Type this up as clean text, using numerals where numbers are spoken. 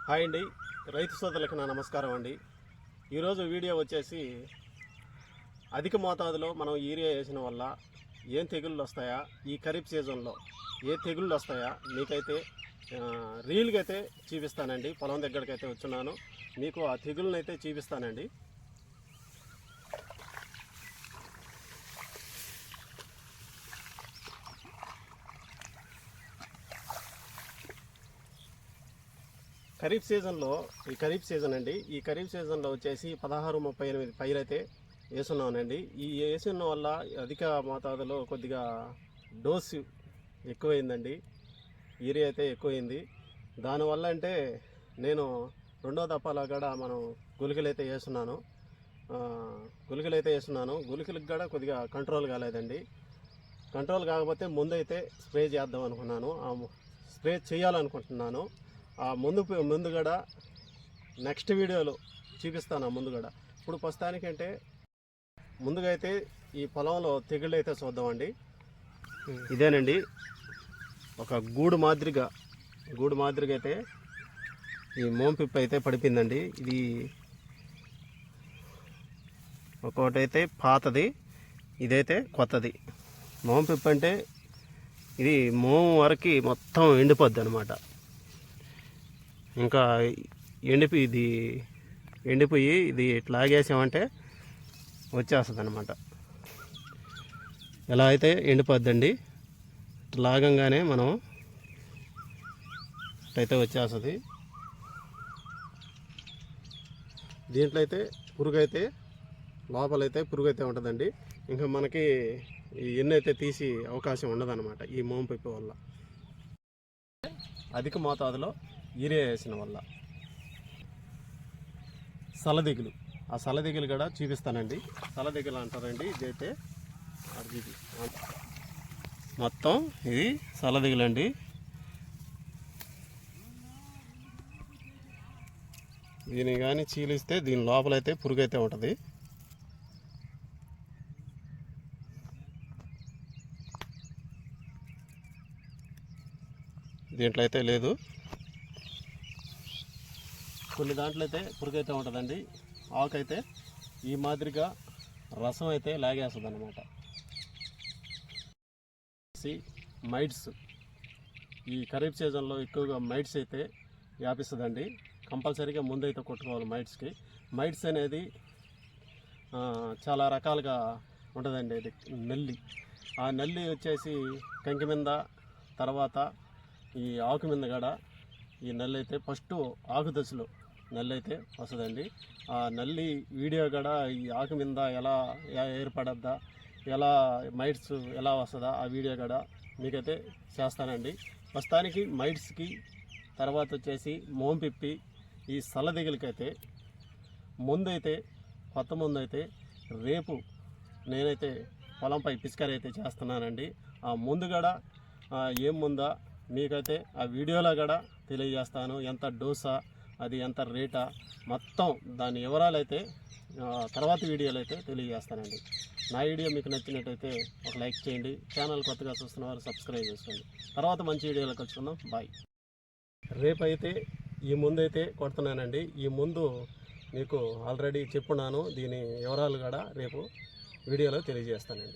Hi అండి, రైతు సోదరులకు నా నమస్కారం అండి. ఈరోజు వీడియో వచ్చేసి అధిక మోతాదులో మనం యూరియా వేసిన వల్ల ఏం తెగుళ్ళు వస్తాయా, ఈ ఖరీఫ్ సీజన్లో ఏ తెగుళ్ళు వస్తాయా మీకైతే రీల్గా అయితే చూపిస్తానండి. పొలం దగ్గరికి అయితే వచ్చున్నాను, మీకు ఆ తెగుళ్ళని అయితే చూపిస్తానండి. ఖరీఫ్ సీజన్లో ఈ ఖరీఫ్ సీజన్ అండి, ఈ ఖరీఫ్ సీజన్లో వచ్చేసి 1638 పైరు అయితే వేసున్నానండి. ఈ వేసిన వల్ల అధిక మోతాదులో కొద్దిగా డోసు ఎక్కువైందండి, యూరియా అయితే ఎక్కువైంది. దానివల్ల అంటే నేను రెండో దఫాలో కూడా మనం గుళికలు అయితే వేస్తున్నాను. గుళికలకు కూడా కొద్దిగా కంట్రోల్ కాలేదండి. కంట్రోల్ కాకపోతే ముందైతే స్ప్రే చేద్దాం అనుకున్నాను, స్ప్రే చేయాలనుకుంటున్నాను. ఆ ముందు కూడా నెక్స్ట్ వీడియోలో చూపిస్తాను. ముందు కూడా ఇప్పుడు ప్రస్తుతానికంటే ముందుగా అయితే ఈ పొలంలో తెగుళ్ళు అయితే చూద్దామండి. ఇదేనండి, ఒక గూడు మాదిరిగా అయితే ఈ మోంపిప్పి అయితే పడిపోయిందండి. ఇది ఒకటైతే పాతది, ఇదైతే కొత్తది. మోంపిప్పి అంటే ఇది మోము వరకు మొత్తం ఎండిపోద్ది అనమాట. ఇంకా ఎండిపోయి ఇది ఇట్లా లాగేసామంటే వచ్చేస్తుంది అనమాట. ఎలా అయితే ఎండిపోద్దండి, లాగంగానే మనం ఇట్లయితే వచ్చేస్తుంది. దీంట్లో అయితే పురుగు అయితే లోపలైతే పురుగు అయితే ఉంటుందండి. ఇంకా మనకి ఎన్ని అయితే తీసి అవకాశం ఉండదన్నమాట ఈ మోంపిప్పి వల్ల, అధిక మోతాదులో యూరియా వేసిన వల్ల. సలదిగులు, ఆ సలదిగులు కూడా చూపిస్తానండి. సలదిగులు అంటారండి, ఇదైతే ఇది మొత్తం ఇది సలదిగులు అండి. దీన్ని కానీ చీలిస్తే దీని లోపలైతే పురుగు అయితే ఉంటుంది. దీంట్లో అయితే లేదు, కొన్ని దాంట్లో అయితే పురుగు అయితే ఉంటుందండి. ఆకైతే ఈ మాదిరిగా రసం అయితే లాగేస్తుంది అన్నమాట. మైట్స్ ఈ ఖరీఫ్ సీజన్లో ఎక్కువగా మైట్స్ అయితే వ్యాపిస్తుందండి. కంపల్సరీగా ముందైతే కొట్టుకోవాలి మైట్స్కి. మైట్స్ అనేది చాలా రకాలుగా ఉంటుందండి. అది ఆ నల్లి వచ్చేసి కంకి మీద, తర్వాత ఈ ఆకు మీద కూడా ఈ నల్లి అయితే ఫస్ట్ ఆకు దశలో నల్లి అయితే వస్తుందండి. ఆ నల్లి వీడియో కూడా ఈ ఆకు మీద ఎలా ఏర్పడద్దా, ఎలా మైట్స్ ఎలా వస్తుందా ఆ వీడియో కూడా మీకైతే చేస్తానండి. ప్రస్తుతానికి మైట్స్కి, తర్వాత వచ్చేసి మోంపిప్పి, ఈ సల్లదిగులకైతే ముందైతే కొత్త ముందు అయితే రేపు నేనైతే పొలంపై పిచికారీ అయితే చేస్తున్నానండి. ఆ ముందు కూడా ఏం ముందా మీకైతే ఆ వీడియోలో కూడా తెలియజేస్తాను. ఎంత డోసా, అది ఎంత రేటా, మొత్తం దాని వివరాలు అయితే తర్వాత వీడియోలో అయితే తెలియజేస్తానండి. నా వీడియో మీకు నచ్చినట్టయితే ఒక లైక్ చేయండి. ఛానల్ కొత్తగా చూస్తున్న వారు సబ్స్క్రైబ్ చేసుకోండి. తర్వాత మంచి వీడియోలో కలుసుకుందాం. బాయ్. రేపైతే ఈ ముందు అయితే కొడుతున్నానండి. ఈ ముందు మీకు ఆల్రెడీ చెప్పున్నాను, దీని వివరాలు కూడా రేపు వీడియోలో తెలియజేస్తానండి.